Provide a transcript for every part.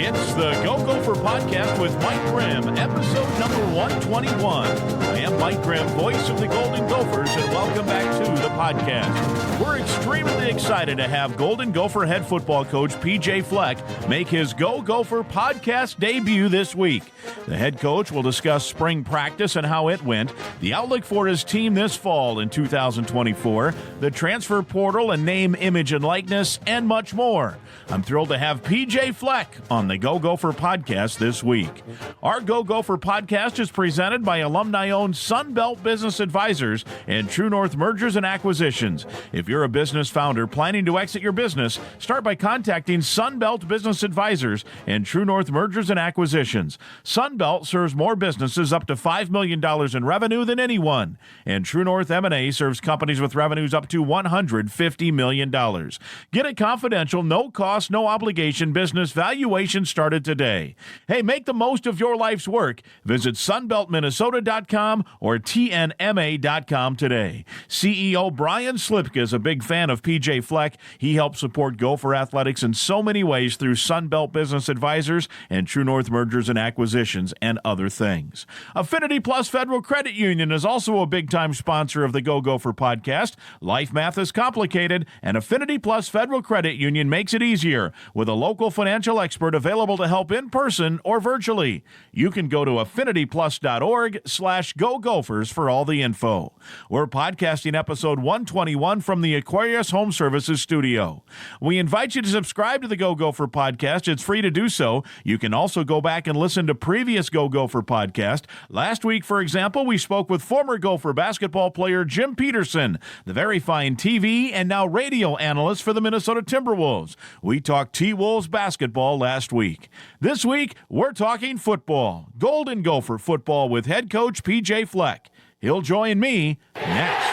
It's the Go Gopher Podcast with Mike Grimm, episode number 121. I am Mike Grimm, voice of the Golden Gophers, and welcome back to the podcast. We're extremely excited to have Golden Gopher head football coach PJ Fleck make his Go Gopher Podcast debut this week. The head coach will discuss spring practice and how it went, the outlook for his team this fall in 2024, the transfer portal and name, image, and likeness, and much more. I'm thrilled to have PJ Fleck on the Go Gopher Podcast this week. Our Go Gopher Podcast is presented by alumni-owned Sunbelt Business Advisors and True North Mergers and Acquisitions. If you're a business founder planning to exit your business, start by contacting Sunbelt Business Advisors and True North Mergers and Acquisitions. Sunbelt serves more businesses up to $5 million in revenue than anyone, and True North M&A serves companies with revenues up to $150 million. Get a confidential, no cost, no obligation business valuation started today. Hey, make the most of your life's work. Visit sunbeltminnesota.com or tnma.com today. CEO Brian Slipka is a big fan of PJ Fleck. He helps support Gopher athletics in so many ways through Sunbelt Business Advisors and True North Mergers and Acquisitions and other things. Affinity Plus Federal Credit Union is also a big-time sponsor of the Go Gopher Podcast. Life math is complicated, and Affinity Plus Federal Credit Union makes it easier with a local financial expert available to help in person or virtually. You can go to affinityplus.org/Go Gophers for all the info. We're podcasting episode 121 from the Aquarius Home Services studio. We invite you to subscribe to the Go Gopher Podcast. It's free to do so. You can also go back and listen to previous Go Gopher Podcast. Last week, for example, we spoke with former Gopher basketball player Jim Peterson, the very fine TV and now radio analyst for the Minnesota Timberwolves. We talked T-Wolves basketball last week. This week, we're talking football. Golden Gopher football with head coach PJ Fleck. He'll join me next.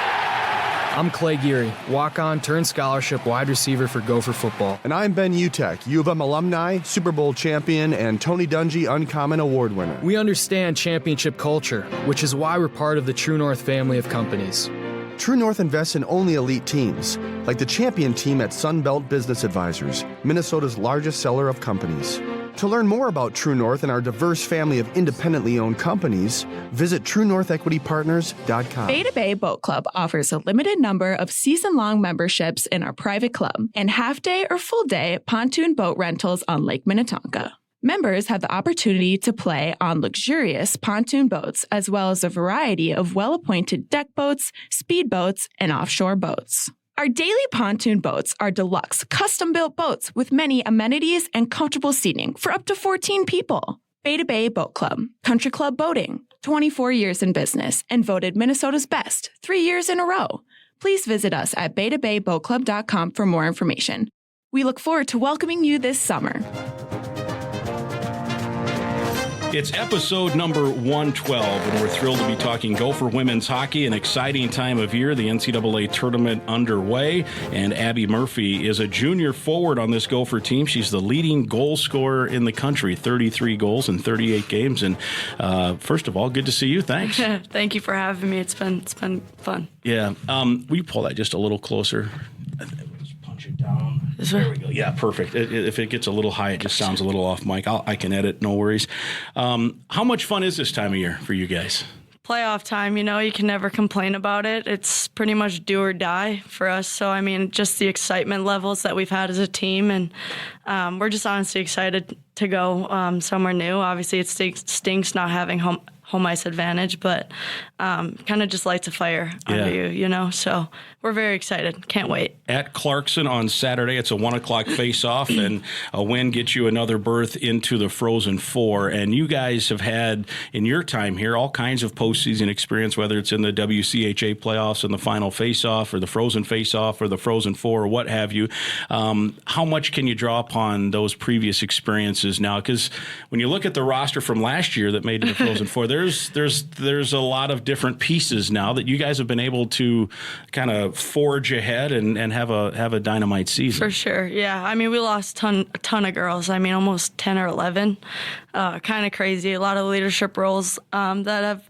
I'm Clay Geary, walk-on turned scholarship wide receiver for Gopher Football. And I'm Ben Utek, U of M alumni, Super Bowl champion, and Tony Dungy Uncommon Award winner. We understand championship culture, which is why we're part of the True North family of companies. True North invests in only elite teams, like the champion team at Sunbelt Business Advisors, Minnesota's largest seller of companies. To learn more about True North and our diverse family of independently owned companies, visit TrueNorthEquityPartners.com. Beta Bay Boat Club offers a limited number of season-long memberships in our private club and half-day or full-day pontoon boat rentals on Lake Minnetonka. Members have the opportunity to play on luxurious pontoon boats as well as a variety of well-appointed deck boats, speedboats, and offshore boats. Our daily pontoon boats are deluxe, custom-built boats with many amenities and comfortable seating for up to 14 people. Beta Bay Boat Club, Country Club Boating, 24 years in business and voted Minnesota's best 3 years in a row. Please visit us at betabayboatclub.com for more information. We look forward to welcoming you this summer. It's episode number 112, and we're thrilled to be talking Gopher women's hockey, an exciting time of year, the NCAA tournament underway, and Abby Murphy is a junior forward on this Gopher team. She's the leading goal scorer in the country, 33 goals in 38 games, and first of all, good to see you. Thanks. Thank you for having me. It's been fun. Yeah. Will you pull that just a little closer? Punch it down. There we go. Yeah, perfect. If it gets a little high, it just sounds a little off, Mike. I can edit, no worries. How much fun is this time of year for you guys? Playoff time, you can never complain about it. It's pretty much do or die for us. So, just the excitement levels that we've had as a team, and we're just honestly excited to go somewhere new. Obviously, it stinks not having home ice advantage, but kind of just lights a fire under you, so we're very excited. Can't wait. At Clarkson on Saturday, it's a 1 o'clock face-off, and a win gets you another berth into the Frozen Four. And you guys have had, in your time here, all kinds of postseason experience, whether it's in the WCHA playoffs and the final face-off or the Frozen face-off or the Frozen Four or what have you. How much can you draw upon those previous experiences now? Because when you look at the roster from last year that made it to the Frozen Four, there's a lot of different pieces now that you guys have been able to kind of forge ahead and have a dynamite season. For sure, yeah. We lost a ton of girls. Almost 10 or 11. Kind of crazy. A lot of leadership roles that have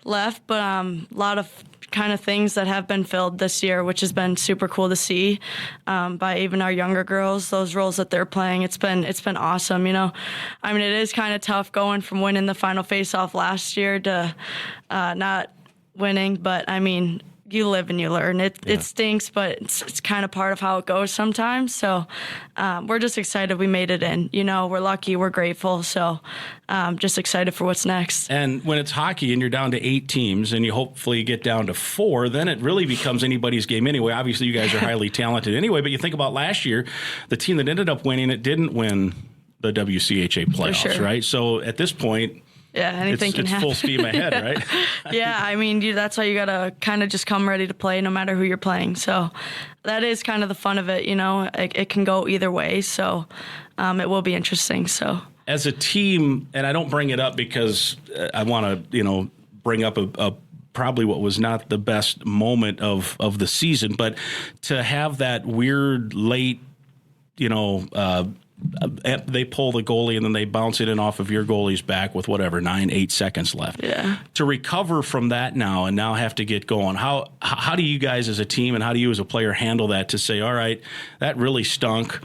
left, but a lot of kind of things that have been filled this year, which has been super cool to see by even our younger girls, those roles that they're playing. It's been awesome, I mean, it is kind of tough going from winning the final face-off last year to not winning, but I mean, you live and you learn. It stinks, but it's kind of part of how it goes sometimes. So we're just excited we made it in. We're lucky, we're grateful. So just excited for what's next. And when it's hockey and you're down to 8 teams and you hopefully get down to 4, then it really becomes anybody's game anyway. Obviously, you guys are highly talented anyway, but you think about last year, the team that ended up winning it didn't win the WCHA playoffs, right? So at this point, anything can happen. It's full steam ahead, right? Yeah, I mean, that's why you got to kind of just come ready to play no matter who you're playing. So that is kind of the fun of it, It can go either way, so it will be interesting. So as a team, and I don't bring it up because I want to, bring up a probably what was not the best moment of the season, but to have that weird late, they pull the goalie and then they bounce it in off of your goalie's back with 9-8 seconds left. Yeah. To recover from that now and now have to get going, how do you guys as a team and how do you as a player handle that to say, all right, that really stunk.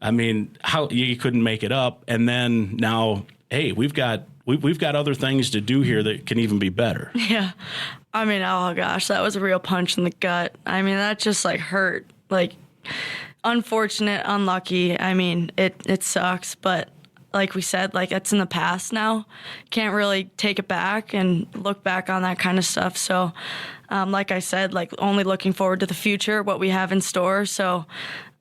I mean, how you couldn't make it up, and then now, hey, we've got other things to do here that can even be better. Yeah. I mean, oh gosh, that was a real punch in the gut. I mean, that just hurt. Unfortunate, unlucky. I mean, it sucks, but like we said, it's in the past now. Can't really take it back and look back on that kind of stuff. So, like I said, only looking forward to the future, what we have in store. So,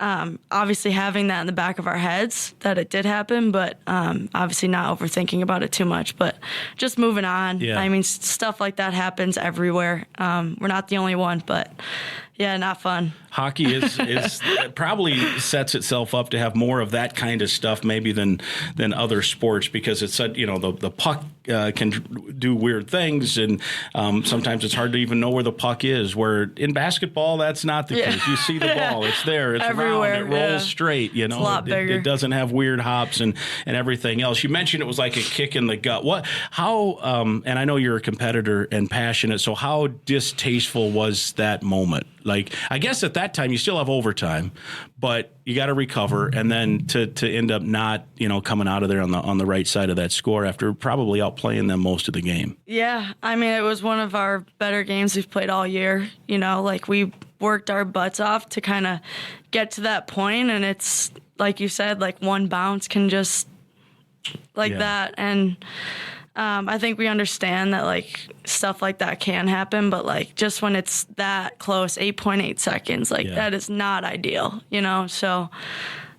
obviously having that in the back of our heads that it did happen, but obviously not overthinking about it too much, but just moving on. Yeah. I mean, stuff like that happens everywhere. We're not the only one, but yeah, not fun. Hockey is probably sets itself up to have more of that kind of stuff maybe than other sports, because it's the puck can do weird things, and sometimes it's hard to even know where the puck is. Where in basketball, that's not the case. You see the ball, it's there, it's everywhere. Round, it rolls straight. It's a lot bigger. It doesn't have weird hops and everything else. You mentioned it was like a kick in the gut. And I know you're a competitor and passionate. So how distasteful was that moment? I guess at that time you still have overtime, but you got to recover, and then to end up not coming out of there on the right side of that score after probably outplaying them most of the game. Yeah, I mean, it was one of our better games we've played all year. We worked our butts off to kind of get to that point, and it's like you said, one bounce can just that, and I think we understand that stuff like that can happen, but just when it's that close, 8.8 seconds, that is not ideal, So,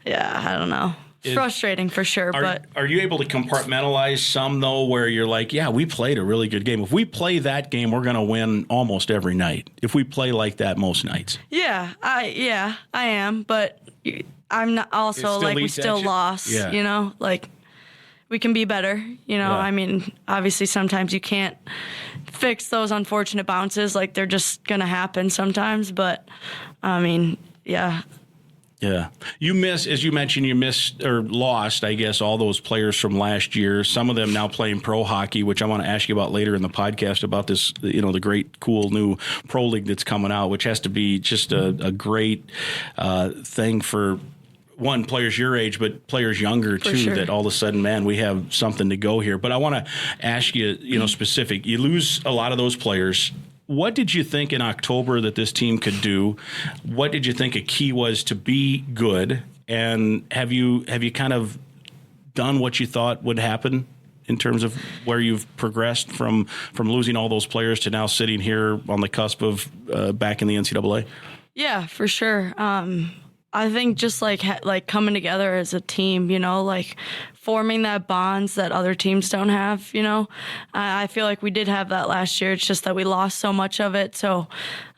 yeah, I don't know. It's frustrating for sure. But are you able to compartmentalize some though, where you're we played a really good game. If we play that game, we're going to win almost every night. If we play like that most nights. Yeah, I am, but I'm not also we still lost. Yeah. We can be better, Yeah. I mean, obviously sometimes you can't fix those unfortunate bounces. They're just going to happen sometimes. But, I mean, yeah. Yeah. As you mentioned, you missed or lost, I guess, all those players from last year. Some of them now playing pro hockey, which I want to ask you about later in the podcast about this, the great, cool new pro league that's coming out, which has to be just a great thing for one, players your age, but players younger too, sure. That all of a sudden, man, we have something to go here. But I want to ask you, specific. You lose a lot of those players. What did you think in October that this team could do? What did you think a key was to be good? And have you kind of done what you thought would happen in terms of where you've progressed from losing all those players to now sitting here on the cusp of back in the NCAA? Yeah, for sure. I think just coming together as a team, forming that bonds that other teams don't have, I feel like we did have that last year. It's just that we lost so much of it. So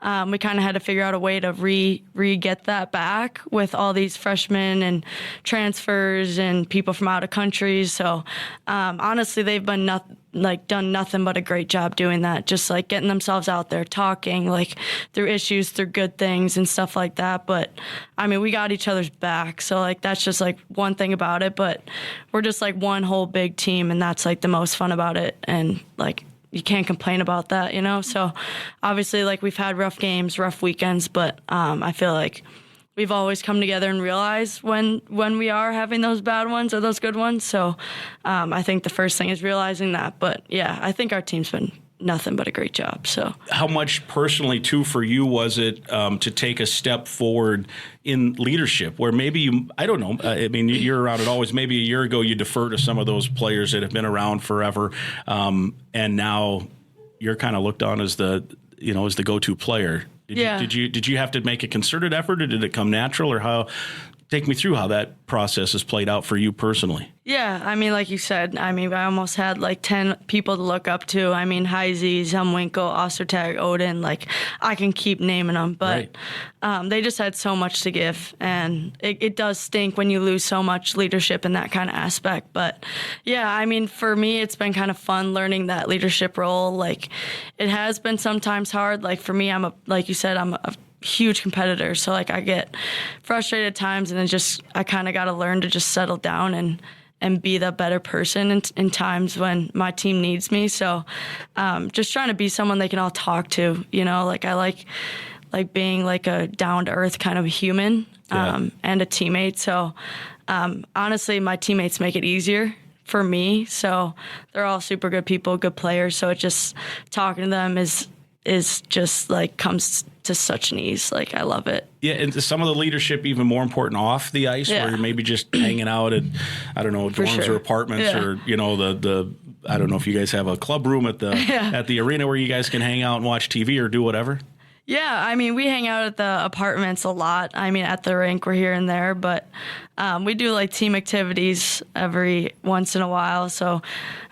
we kind of had to figure out a way to re-get that back with all these freshmen and transfers and people from out of country. So honestly, they've been done nothing but a great job doing that, just getting themselves out there, talking through issues, through good things and stuff like that. But I mean, we got each other's back. So that's just one thing about it, but we're just one whole big team, and that's the most fun about it. And you can't complain about that, you know? So obviously, like, we've had rough games, rough weekends, but I feel like we've always come together and realized when we are having those bad ones or those good ones. So I think the first thing is realizing that. But yeah, I think our team's been nothing but a great job. So how much personally too for you was it to take a step forward in leadership where maybe you, I don't know, I mean, you're around it always, maybe a year ago you defer to some of those players that have been around forever, and now you're kind of looked on as the go-to player. Did you have to make a concerted effort, or did it come natural, or how? Take me through how that process has played out for you personally. Yeah, I mean, like you said, I mean, I almost had like 10 people to look up to. I mean, Heisey, Zumwinkle, Ostertag, Odin, like I can keep naming them, but they just had so much to give, and it does stink when you lose so much leadership in that kind of aspect. But yeah, I mean, for me, it's been kind of fun learning that leadership role. Like, it has been sometimes hard. Like for me, like you said, I'm a huge competitor, so like I get frustrated at times, and then I kind of got to learn to just settle down and be the better person in times when my team needs me. So just trying to be someone they can all talk to, you know, like I like being like a down to earth kind of human and a teammate. So honestly, my teammates make it easier for me. So they're all super good people, good players. So it just talking to them is just like comes to such an ease. Like, I love it. Yeah, and some of the leadership even more important off the ice, where you're maybe just hanging out at, I don't know, dorms or apartments, or you know, the I don't know if you guys have a club room at the arena where you guys can hang out and watch TV or do whatever. Yeah, I mean, we hang out at the apartments a lot. I mean, at the rink, we're here and there, but we do like team activities every once in a while. So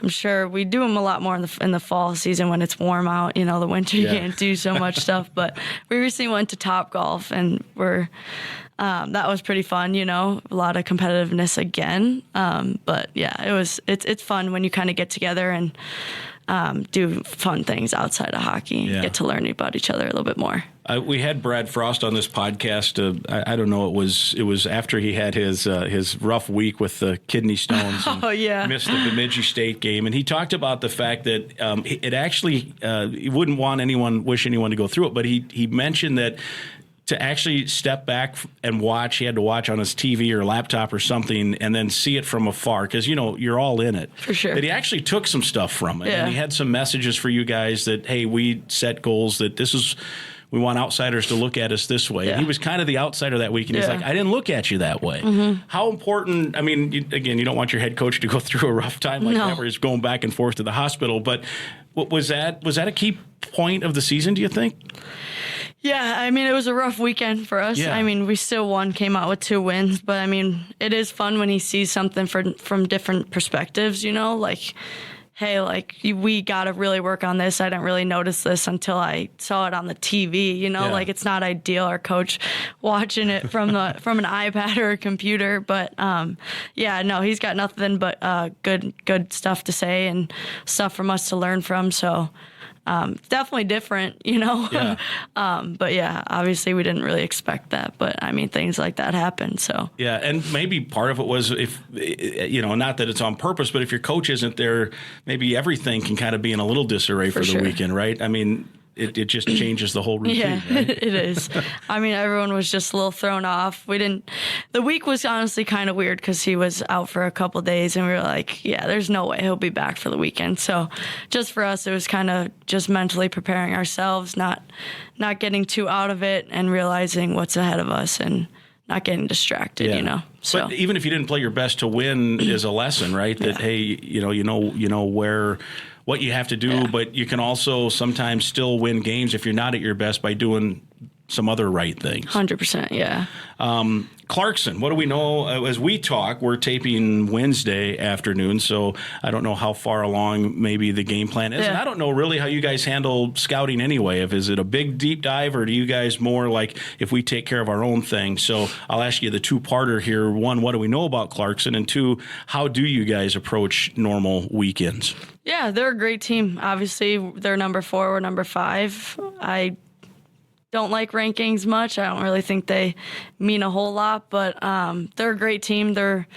I'm sure we do them a lot more in the fall season when it's warm out. You know, the winter you can't do so much stuff. But we recently went to Top Golf, and that was pretty fun. You know, a lot of competitiveness again. But yeah, it's fun when you kind of get together and do fun things outside of hockey and get to learn about each other a little bit more. We had Brad Frost on this podcast. I don't know. It was after he had his rough week with the kidney stones. And missed the Bemidji State game, and he talked about the fact that it actually he wouldn't wish anyone to go through it, but he mentioned that to actually step back and watch, he had to watch on his TV or laptop or something and then see it from afar, because, you know, you're all in it. For sure. That he actually took some stuff from it. And he had some messages for you guys that, hey, we set goals that we want outsiders to look at us this way. And he was kind of the outsider that week, and he's like, I didn't look at you that way. Mm-hmm. How important, I mean, you don't want your head coach to go through a rough time like that where he's going back and forth to the hospital, but was that a key point of the season, do you think? Yeah, I mean, it was a rough weekend for us. Yeah. I mean, we still came out with 2 wins, but I mean, it is fun when he sees something from different perspectives, you know, like, hey, like, we got to really work on this. I didn't really notice this until I saw it on the TV, you know, like, it's not ideal, our coach watching it from an iPad or a computer, but he's got nothing but good stuff to say and stuff from us to learn from, so definitely different, you know. Yeah. But yeah, obviously we didn't really expect that. But I mean, things like that happen. So yeah, and maybe part of it was, if you know, not that it's on purpose, but if your coach isn't there, maybe everything can kind of be in a little disarray for the weekend, right? I mean, it just changes the whole routine. Yeah, right? It is. I mean, everyone was just a little thrown off. The week was honestly kind of weird because he was out for a couple of days, and we were like, yeah, there's no way he'll be back for the weekend. So just for us, it was kind of just mentally preparing ourselves, not getting too out of it and realizing what's ahead of us and not getting distracted, you know. So. But even if you didn't play your best to win is a lesson, right? That, hey, you know what you have to do, but you can also sometimes still win games if you're not at your best by doing some other right things. 100%, yeah. Clarkson, what do we know? As we talk, we're taping Wednesday afternoon, so I don't know how far along maybe the game plan is. Yeah. And I don't know really how you guys handle scouting anyway. Is it a big deep dive, or do you guys more like if we take care of our own thing? So I'll ask you the two-parter here. One, what do we know about Clarkson? And two, how do you guys approach normal weekends? Yeah, they're a great team. Obviously, they're number 4, we're number 5. I don't like rankings much. I don't really think they mean a whole lot, but they're a great team. They're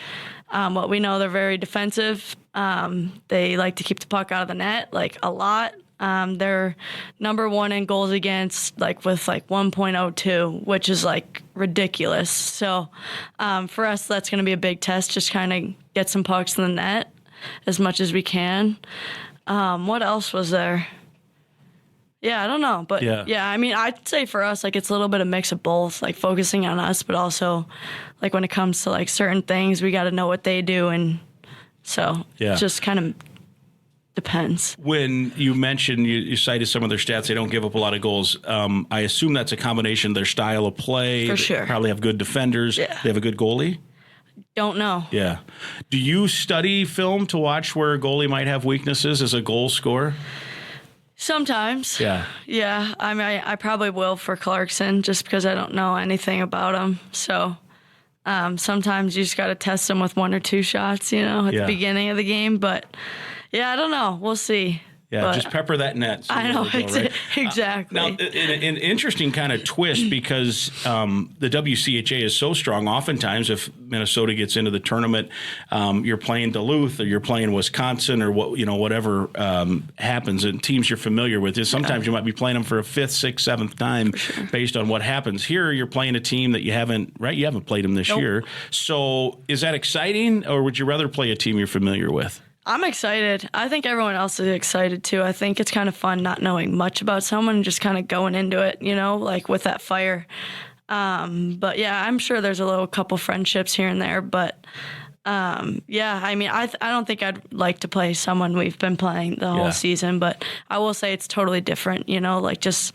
What we know, they're very defensive. They like to keep the puck out of the net, like a lot. They're number 1 in goals against, like with like 1.02, which is like ridiculous. So for us, that's going to be a big test. Just kind of get some pucks in the net as much as we can. What else was there? Yeah, I don't know. But yeah, I mean, I'd say for us, like, it's a little bit of mix of both, like focusing on us, but also like when it comes to like certain things, we got to know what they do. And so it just kind of depends. When you mentioned, you cited some of their stats, they don't give up a lot of goals. I assume that's a combination of their style of play. For sure. They probably have good defenders. Yeah. They have a good goalie. Don't know. Yeah. Do you study film to watch where a goalie might have weaknesses as a goal scorer? Sometimes. Yeah. Yeah. I mean, I probably will for Clarkson just because I don't know anything about him. So sometimes you just got to test him with 1 or 2 shots, at the beginning of the game. But yeah, I don't know. We'll see. Yeah, just pepper that net. I know, right? Exactly. Now, an interesting kind of twist because the WCHA is so strong. Oftentimes, if Minnesota gets into the tournament, you're playing Duluth or you're playing Wisconsin or whatever happens, and teams you're familiar with. Sometimes you might be playing them for a 5th, 6th, 7th time based on what happens. Here, you're playing a team that you haven't played them this year. So, is that exciting, or would you rather play a team you're familiar with? I'm excited. I think everyone else is excited too. I think it's kind of fun not knowing much about someone and just kind of going into it, like with that fire. But yeah, I'm sure there's a couple friendships here and there. But yeah, I mean, I don't think I'd like to play someone we've been playing the whole season. But I will say it's totally different, like just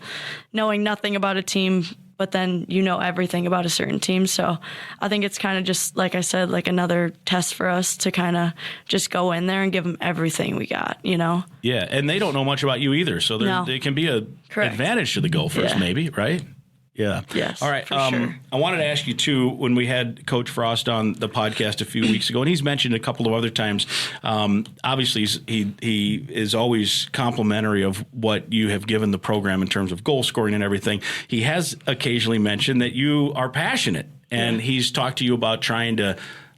knowing nothing about a team, but then everything about a certain team. So I think it's kind of just, like I said, like another test for us to kind of just go in there and give them everything we got, Yeah, and they don't know much about you either, so they can be an advantage to the Gophers maybe, right? Yeah. Yes. All right. Sure. I wanted to ask you too, when we had Coach Frost on the podcast a few weeks ago, and he's mentioned a couple of other times. Obviously, he is always complimentary of what you have given the program in terms of goal scoring and everything. He has occasionally mentioned that you are passionate, and he's talked to you about trying to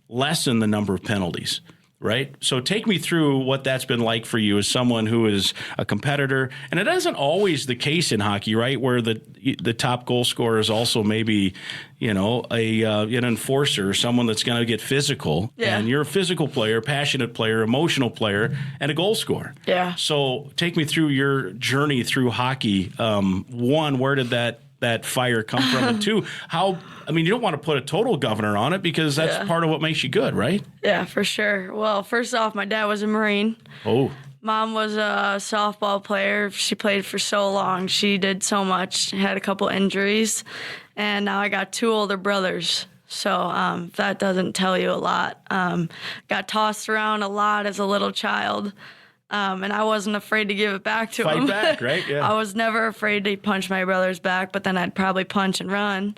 lessen the number of penalties. Right? So take me through what that's been like for you as someone who is a competitor. And it isn't always the case in hockey, right? Where the top goal scorer is also maybe, an enforcer, someone that's going to get physical. Yeah. And you're a physical player, passionate player, emotional player, and a goal scorer. Yeah. So take me through your journey through hockey. 1, where did that fire come from? And 2, you don't want to put a total governor on it because that's part of what makes you good, right? Yeah, for sure. Well, first off, my dad was a Marine. Oh. Mom was a softball player. She played for so long. She did so much, had a couple injuries. And now I got 2 older brothers. So that doesn't tell you a lot. Got tossed around a lot as a little child. And I wasn't afraid to give it back to him. Fight back, right? Yeah. I was never afraid to punch my brothers back, but then I'd probably punch and run.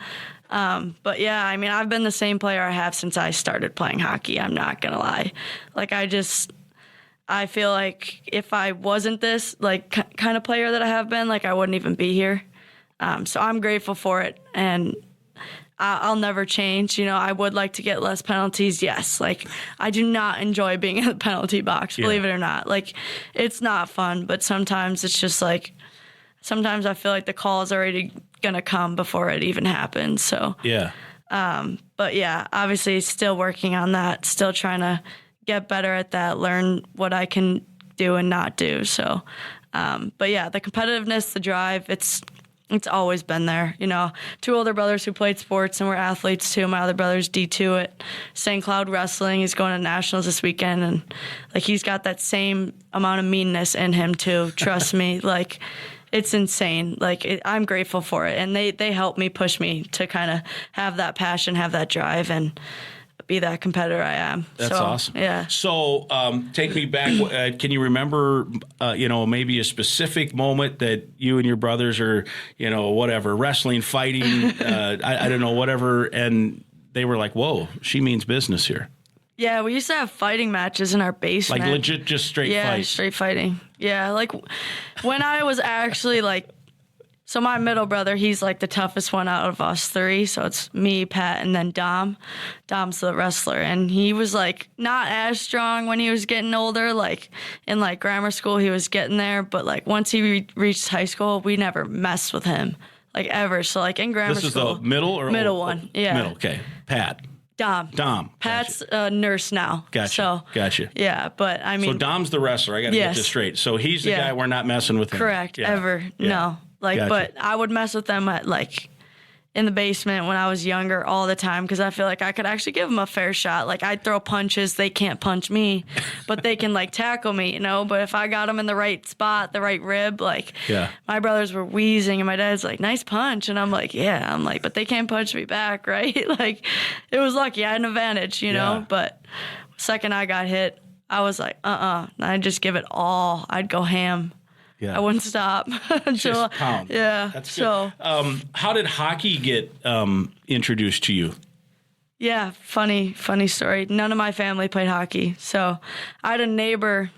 But yeah, I mean, I've been the same player I have since I started playing hockey. I'm not going to lie. Like, I feel like if I wasn't this, like, kind of player that I have been, like, I wouldn't even be here. So I'm grateful for it. And I'll never change. I would like to get less penalties. Yes. Like, I do not enjoy being in the penalty box, believe it or not. Like, it's not fun, but sometimes it's just like, sometimes I feel like the call is already going to come before it even happens. So, but yeah, obviously still working on that, still trying to get better at that, learn what I can do and not do. So, but yeah, the competitiveness, the drive, it's always been there. 2 older brothers who played sports and were athletes too. My other brother's D2 at St. Cloud Wrestling. He's going to nationals this weekend, and like he's got that same amount of meanness in him too. Trust me, like it's insane. Like I'm grateful for it, and they help me, push me to kind of have that passion, have that drive, and be that competitor I am. That's awesome. Yeah. So take me back. Can you remember, maybe a specific moment that you and your brothers are, whatever, wrestling, fighting, I don't know, whatever, and they were like, whoa, she means business here. Yeah, we used to have fighting matches in our basement. Like legit just straight fights? Yeah, straight fighting. Yeah, like when I was actually like So my middle brother, he's like the toughest one out of us three. So it's me, Pat, and then Dom. Dom's the wrestler. And he was like not as strong when he was getting older. Like in like grammar school, he was getting there. But like once he reached high school, we never messed with him like ever. So like in grammar school. This is the middle or middle one? Yeah. Middle, okay. Pat. Dom. Pat's gotcha. a nurse now. Gotcha. So, gotcha. Yeah, but I mean. So Dom's the wrestler. I got to get this straight. So he's the guy we're not messing with him. Correct. Yeah. Ever. Yeah. No. Like, Gotcha. But I would mess with them at like in the basement when I was younger all the time because I feel like I could actually give them a fair shot. Like I'd throw punches, they can't punch me, but they can like tackle me, you know. But if I got them in the right spot, the right rib, like my brothers were wheezing and my dad's like, "Nice punch," and I'm like, "Yeah," I'm like, but they can't punch me back, right? Like it was lucky, I had an advantage, you know. But second I got hit, I was like, I'd just give it all. I'd go ham. Yeah. I wouldn't stop until pound. Yeah. That's good. So, how did hockey get introduced to you? Yeah, funny story. None of my family played hockey, so I had a neighbor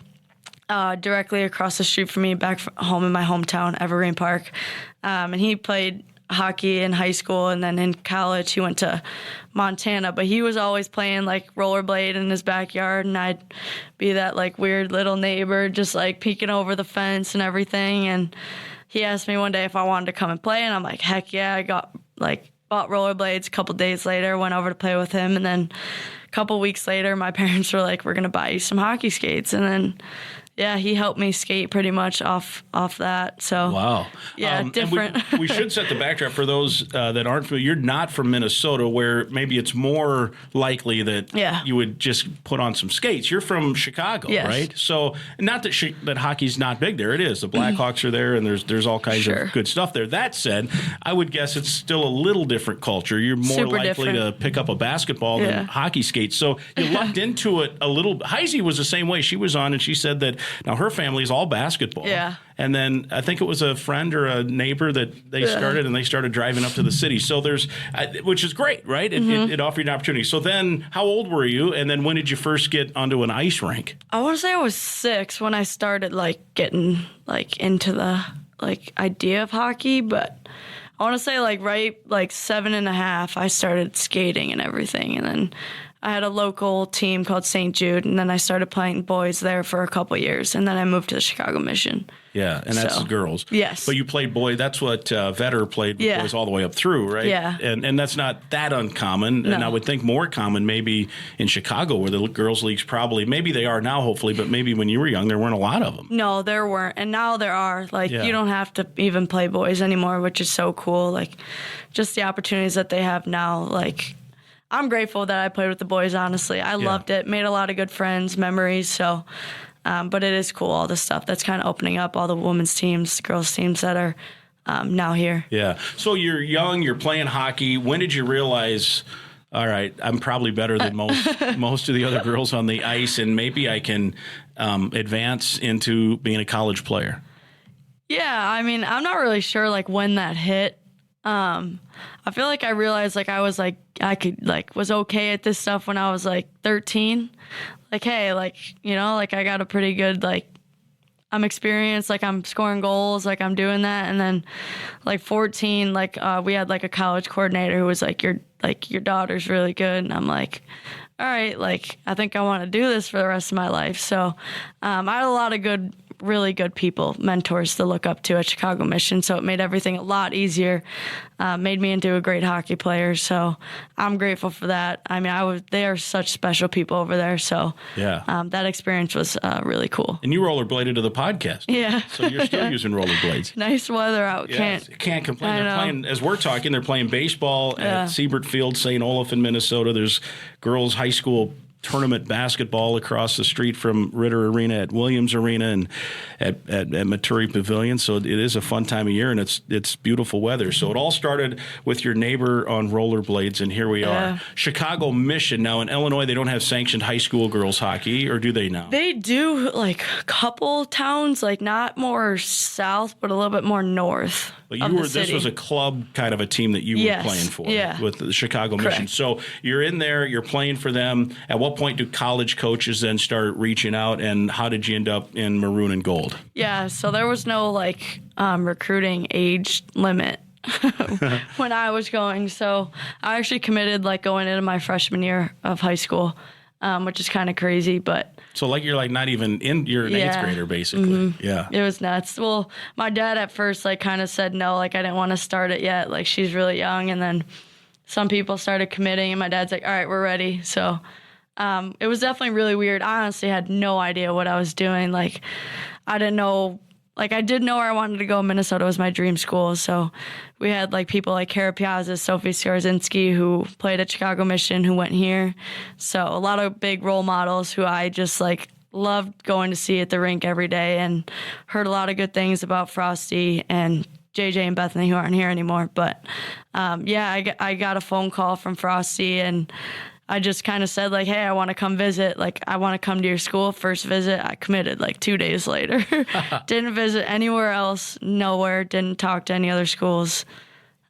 directly across the street from me, back home in my hometown, Evergreen Park, and he played hockey in high school, and then in college he went to Montana, but he was always playing like rollerblade in his backyard, and I'd be that like weird little neighbor just like peeking over the fence and everything. And he asked me one day if I wanted to come and play, and I'm like, heck yeah. I bought rollerblades. A couple days later, went over to play with him, and then a couple weeks later my parents were like, we're gonna buy you some hockey skates. And then he helped me skate pretty much off that. So wow, different. We should set the backdrop for those that aren't familiar. You're not from Minnesota, where maybe it's more likely that you would just put on some skates. You're from Chicago, right? So not that that hockey's not big there. It is. The Blackhawks are there, and there's all kinds of good stuff there. That said, I would guess it's still a little different culture. You're more Super likely to pick up a basketball than hockey skates. So you lucked into it a little. Heisey was the same way. She was on, and she said that. Now, her family is all basketball. Yeah. And then I think it was a friend or a neighbor that they started, and they started driving up to the city. So which is great, right? It offered you an opportunity. So then how old were you? And then when did you first get onto an ice rink? I want to say I was 6 when I started getting into the idea of hockey. But I want to say right 7.5, I started skating and everything. And then I had a local team called St. Jude, and then I started playing boys there for a couple years, and then I moved to the Chicago Mission. Yeah, and that's the girls. Yes. But you played boy. That's what Vetter played boys all the way up through, right? Yeah. And that's not that uncommon. No. And I would think more common maybe in Chicago, where the girls' leagues probably, maybe they are now, hopefully, but maybe when you were young, there weren't a lot of them. No, there weren't. And now there are. You don't have to even play boys anymore, which is so cool. Just the opportunities that they have now, I'm grateful that I played with the boys, honestly. I loved it, made a lot of good friends, memories. So, but it is cool, all the stuff that's kind of opening up, all the women's teams, girls' teams that are now here. Yeah. So you're young, you're playing hockey. When did you realize, all right, I'm probably better than most of the other girls on the ice, and maybe I can advance into being a college player? Yeah, I mean, I'm not really sure when that hit. I feel like I realized I was I could was okay at this stuff when I was 13. Hey, I got a pretty good I'm experienced, I'm scoring goals, I'm doing that. And then 14, we had a college coordinator who was your daughter's really good. And I'm all right, I think I want to do this for the rest of my life. So I had a lot of really good people, mentors to look up to at Chicago Mission. So it made everything a lot easier, made me into a great hockey player. So I'm grateful for that. I mean, they are such special people over there. So that experience was really cool. And you rollerbladed to the podcast. Yeah. So you're still using rollerblades. Nice weather out. Can't complain. They're playing, as we're talking, they're playing baseball at Siebert Field, St. Olaf in Minnesota. There's girls' high school tournament basketball across the street from Ritter Arena at Williams Arena and at Maturi Pavilion. So it is a fun time of year, and it's beautiful weather. So it all started with your neighbor on rollerblades, and here we are. Chicago Mission. Now in Illinois, they don't have sanctioned high school girls hockey, or do they now? They do, a couple towns, not more south, but a little bit more north. But this was a club kind of a team that you were playing for with the Chicago Mission. So you're in there, you're playing for them. At what point do college coaches then start reaching out, and how did you end up in maroon and gold? Yeah, so there was no recruiting age limit when I was going. So I actually committed like going into my freshman year of high school, which is kind of crazy, but. So like you're like not even in, you're an 8th grader basically. Mm-hmm. Yeah. It was nuts. Well, my dad at first like kind of said no, like I didn't want to start it yet. Like she's really young. And then some people started committing and my dad's like, all right, we're ready. So it was definitely really weird. I honestly had no idea what I was doing. Like I didn't know. Like, I did know where I wanted to go. Minnesota was my dream school. So we had, like, people like Kara Piazza, Sophie Skorzinski, who played at Chicago Mission, who went here. So a lot of big role models who I just, like, loved going to see at the rink every day and heard a lot of good things about Frosty and JJ and Bethany, who aren't here anymore. But, I got a phone call from Frosty, and I just kind of said, like, hey, I want to come visit. Like, I want to come to your school. First visit, I committed, like, 2 days later. Didn't visit anywhere else, nowhere. Didn't talk to any other schools.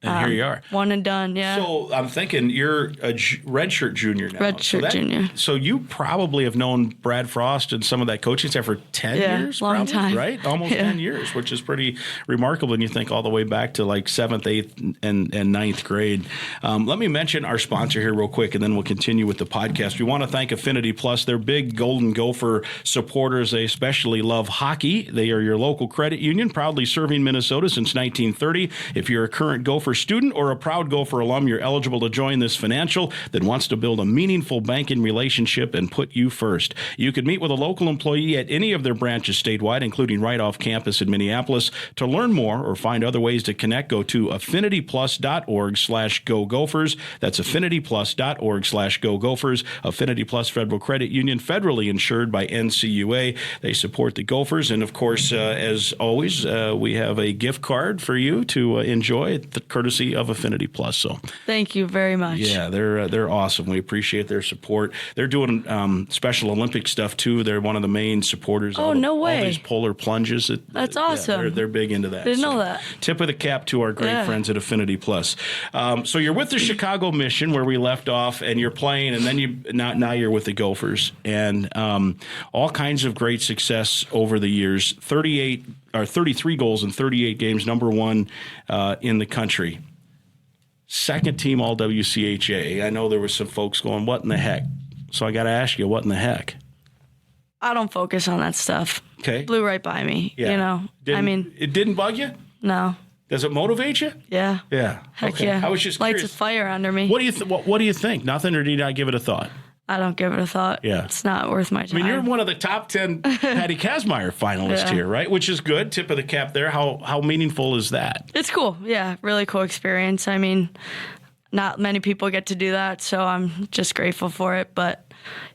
And here you are. One and done, yeah. So I'm thinking you're a redshirt junior now. Redshirt junior. So you probably have known Brad Frost and some of that coaching staff for 10 years? Long probably, time. Right? Almost 10 years, which is pretty remarkable when you think all the way back to like 7th, 8th, and 9th grade. Let me mention our sponsor here real quick, and then we'll continue with the podcast. We want to thank Affinity Plus. They're big Golden Gopher supporters. They especially love hockey. They are your local credit union, proudly serving Minnesota since 1930. If you're a current Gopher student or a proud Gopher alum, you're eligible to join this financial that wants to build a meaningful banking relationship and put you first. You could meet with a local employee at any of their branches statewide, including right off campus in Minneapolis. To learn more or find other ways to connect, go to affinityplus.org/Go Gophers. That's affinityplus.org/Go Gophers. Affinity Plus Federal Credit Union, federally insured by NCUA. They support the Gophers. And, of course, as always, we have a gift card for you to enjoy at the courtesy of Affinity Plus. So thank you very much. Yeah, they're awesome. We appreciate their support. They're doing Special Olympic stuff too. They're one of the main supporters. Oh, no way! All these polar plunges. That's awesome. They're big into that. Didn't know that. Tip of the cap to our great friends at Affinity Plus. So you're with the Chicago Mission where we left off, and you're playing, and then now you're with the Gophers, and all kinds of great success over the years. 33 goals in 38 games, number one in the country. Second team all WCHA. I know there were some folks going, what in the heck? So I got to ask you, what in the heck? I don't focus on that stuff. Okay. Blew right by me, you know. It didn't bug you? No. Does it motivate you? Yeah. Yeah. Heck okay. yeah. I was just lights curious. a fire under me. What do you think? Nothing, or did I give it a thought? I don't give it a thought. Yeah. It's not worth my time. I mean, you're one of the top 10 Patty Kazmaier finalists here, right? Which is good. Tip of the cap there. How meaningful is that? It's cool. Yeah, really cool experience. I mean, not many people get to do that, so I'm just grateful for it. But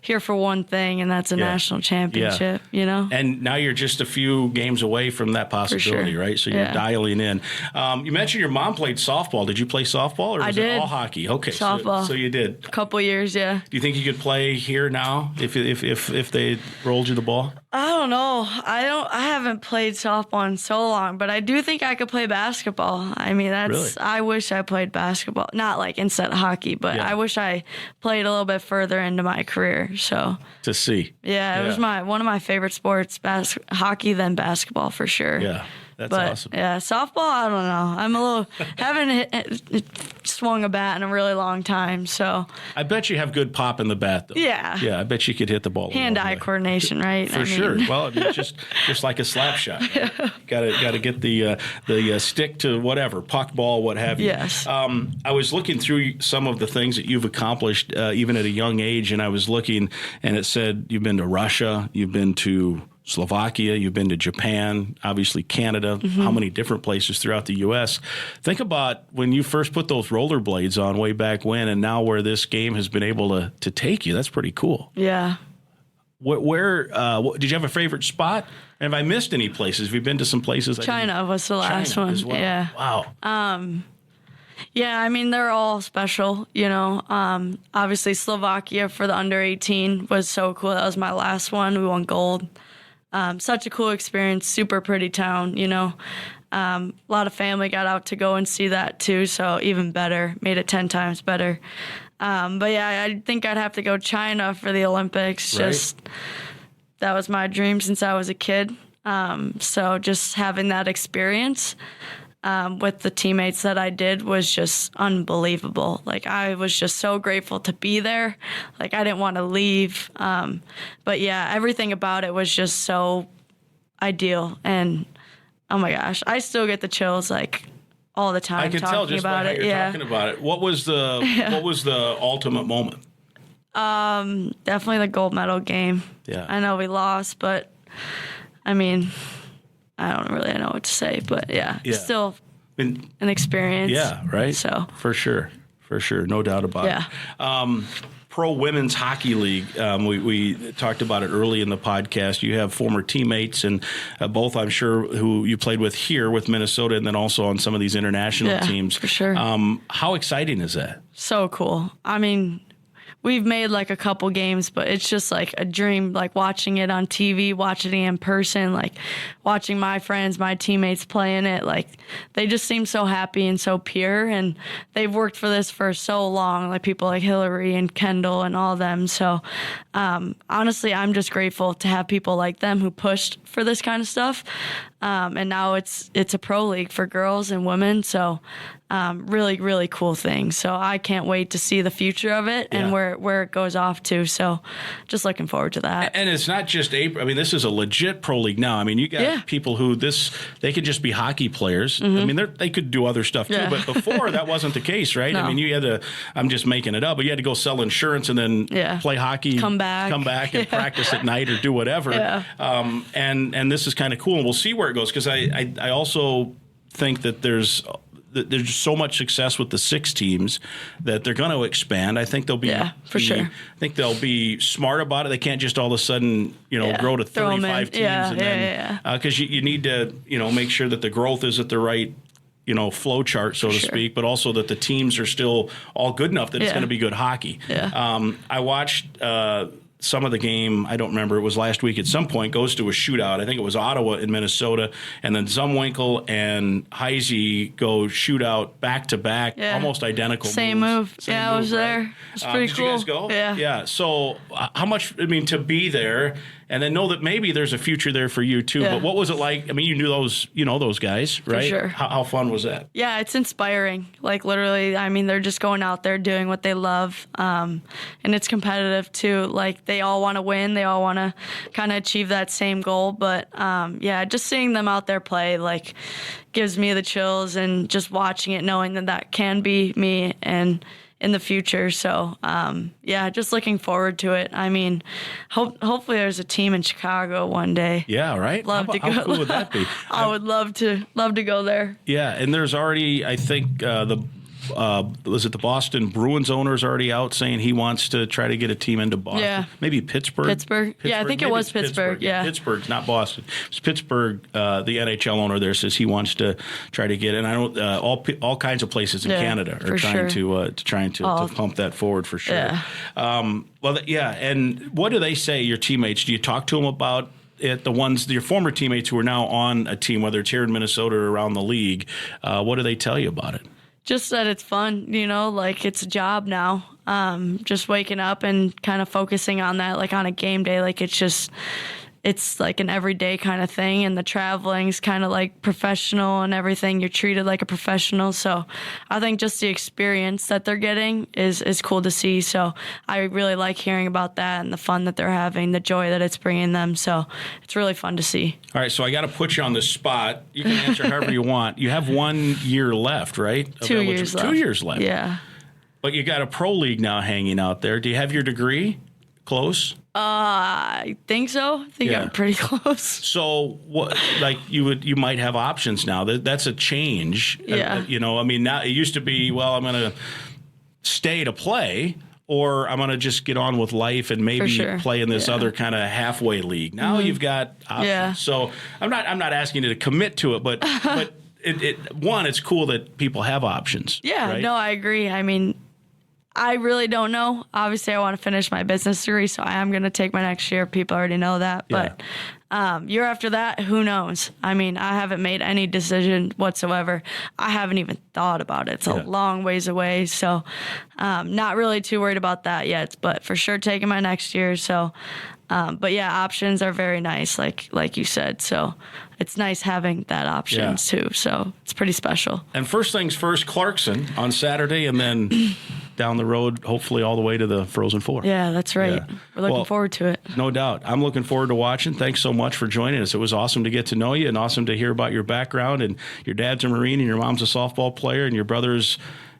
here for one thing, and that's a national championship, you know? And now you're just a few games away from that possibility, right? So you're dialing in. You mentioned your mom played softball. Did you play softball, or was it all hockey? Okay, softball. So you did. A couple years, yeah. Do you think you could play here now if they rolled you the ball? I don't know. I haven't played softball in so long, but I do think I could play basketball. I mean, Really? I wish I played basketball. Not like instead of hockey, but I wish I played a little bit further into my career. So to see. Yeah, it was one of my favorite sports, hockey, then basketball for sure. Yeah. That's awesome. Yeah, softball, I don't know. I'm a little haven't swung a bat in a really long time, so I bet you have good pop in the bat, though. Yeah. Yeah, I bet you could hit the ball. Hand-eye coordination, right? For sure. Well, I mean, just like a slap shot. Right? Got to get the stick to whatever, puck, ball, what have you. Yes. I was looking through some of the things that you've accomplished, even at a young age, and I was looking, and it said you've been to Russia, you've been to Slovakia, you've been to Japan, obviously Canada, how many different places throughout the U.S. Think about when you first put those rollerblades on way back when, and now where this game has been able to take you. That's pretty cool. Yeah. Where did you have a favorite spot? And have I missed any places? Have you been to some places? China was the last one. As well. Yeah. Wow. Yeah, I mean, they're all special, you know. Obviously, Slovakia for the under 18 was so cool. That was my last one. We won gold. Such a cool experience, super pretty town, you know. A lot of family got out to go and see that too, so even better, made it 10 times better. But yeah, I think I'd have to go China for the Olympics. Right. Just that was my dream since I was a kid. So just having that experience with the teammates that I did was just unbelievable. Like, I was just so grateful to be there. Like, I didn't want to leave. But yeah, everything about it was just so ideal. And oh my gosh, I still get the chills like all the time. I can tell just by how you're talking about it. What was the ultimate moment? Definitely the gold medal game. Yeah. I know we lost, but I mean, I don't really know what to say, but yeah. Still an experience. Yeah, right? So For sure. No doubt about it. Pro Women's Hockey League, we talked about it early in the podcast. You have former teammates, and both, I'm sure, who you played with here with Minnesota, and then also on some of these international teams. For sure. How exciting is that? So cool. I mean, we've made like a couple games, but it's just like a dream, like watching it on TV, watching it in person, like watching my friends, my teammates playing it. Like, they just seem so happy and so pure, and they've worked for this for so long, like people like Hillary and Kendall and all of them. So honestly, I'm just grateful to have people like them who pushed for this kind of stuff. And now it's a pro league for girls and women. So really, really cool thing. So I can't wait to see the future of it and where it goes off to. So just looking forward to that. And it's not just I mean, this is a legit pro league now. I mean, you got people who they could just be hockey players. I mean, they could do other stuff too. But before, that wasn't the case, right? No. I mean, you had to, I'm just making it up, but you had to go sell insurance and then play hockey, come back and practice at night or do whatever. And this is kind of cool. And we'll see where it goes, because I also think that there's so much success with the 6 teams that they're going to expand. I think they'll be sure. I think they'll be smart about it. They can't just all of a sudden grow to 35 teams and then because you need to make sure that the growth is at the right flow chart, so to speak, but also that the teams are still all good enough that it's going to be good hockey. I watched some of the game, I don't remember, it was last week at some point, goes to a shootout. I think it was Ottawa in Minnesota, and then Zumwinkle and Heisey go shootout back-to-back, almost identical Same moves. Move. I was there. Right? It's pretty cool. Did you guys go? Yeah. So how much, to be there and then know that maybe there's a future there for you too. But what was it like? I mean, you knew those guys, right? For sure. How fun was that? Yeah, it's inspiring. Like, literally, I mean, they're just going out there doing what they love. And it's competitive too. Like, they all want to win. They all want to kind of achieve that same goal. But just seeing them out there play, like, gives me the chills, and just watching it, knowing that can be me and in the future. So, just looking forward to it. I mean, hopefully there's a team in Chicago one day. Yeah, right? Love to go. How cool would that be? I would love to go there. Yeah, and there's already, I think, was it the Boston Bruins owner is already out saying he wants to try to get a team into Boston. Yeah. Maybe Pittsburgh. Yeah, I think it was Pittsburgh. Yeah. Pittsburgh, not Boston. It's Pittsburgh. The NHL owner there says he wants to try to get in. I know all kinds of places in Canada are trying to pump that forward for sure. Yeah. And what do they say, your teammates? Do you talk to them about it, your former teammates who are now on a team, whether it's here in Minnesota or around the league? What do they tell you about it? Just that it's fun, like it's a job now. Just waking up and kind of focusing on that, like on a game day, like it's like an everyday kind of thing, and the traveling's kind of like professional and everything. You're treated like a professional. So I think just the experience that they're getting is cool to see. So I really like hearing about that and the fun that they're having, the joy that it's bringing them. So it's really fun to see. All right, so I got to put you on the spot. You can answer however you want. You have 1 year left, right? 2 years left. 2 years left. Yeah. But you got a pro league now hanging out there. Do you have your degree? Close? I think so. I think I'm pretty close. So, what? Like you might have options now. That's a change. Yeah. I mean, now it used to be, well, I'm going to stay to play, or I'm going to just get on with life and maybe play in this other kind of halfway league. Now you've got options. Yeah. So I'm not asking you to commit to it, but it's cool that people have options. Yeah. Right? No, I agree. I mean, I really don't know. Obviously, I want to finish my business degree, so I am going to take my next year. People already know that. But Year after that, who knows? I mean, I haven't made any decision whatsoever. I haven't even thought about it. It's a long ways away, so not really too worried about that yet, but for sure taking my next year. So, but yeah, options are very nice, like you said. So it's nice having that option too. So it's pretty special. And first things first, Clarkson on Saturday, and then down the road, hopefully all the way to the Frozen Four. Yeah, that's right. Yeah. We're looking forward to it. No doubt. I'm looking forward to watching. Thanks so much for joining us. It was awesome to get to know you and awesome to hear about your background. And your dad's a Marine and your mom's a softball player and your brother's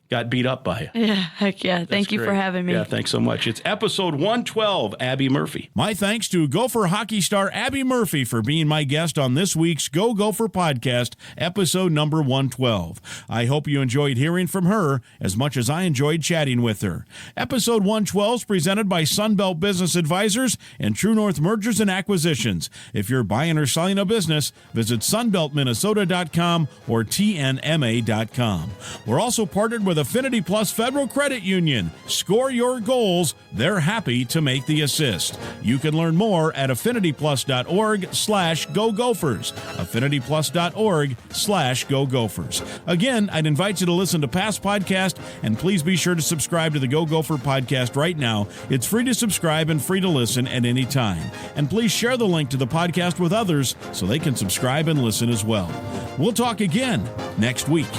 got beat up by you. Yeah, heck yeah. Thank you for having me. Yeah, thanks so much. It's episode 112, Abby Murphy. My thanks to Gopher hockey star Abby Murphy for being my guest on this week's Go Gopher Podcast, episode number 112. I hope you enjoyed hearing from her as much as I enjoyed chatting with her. Episode 112 is presented by Sunbelt Business Advisors and True North Mergers and Acquisitions. If you're buying or selling a business, visit sunbeltminnesota.com or tnma.com. We're also partnered with Affinity Plus Federal Credit Union. Score your goals. They're happy to make the assist. You can learn more at affinityplus.org/Go Gophers. affinityplus.org/Go Gophers. Again, I'd invite you to listen to past podcasts, and please be sure to subscribe to the Go Gopher Podcast right now. It's free to subscribe and free to listen at any time. And please share the link to the podcast with others so they can subscribe and listen as well. We'll talk again next week.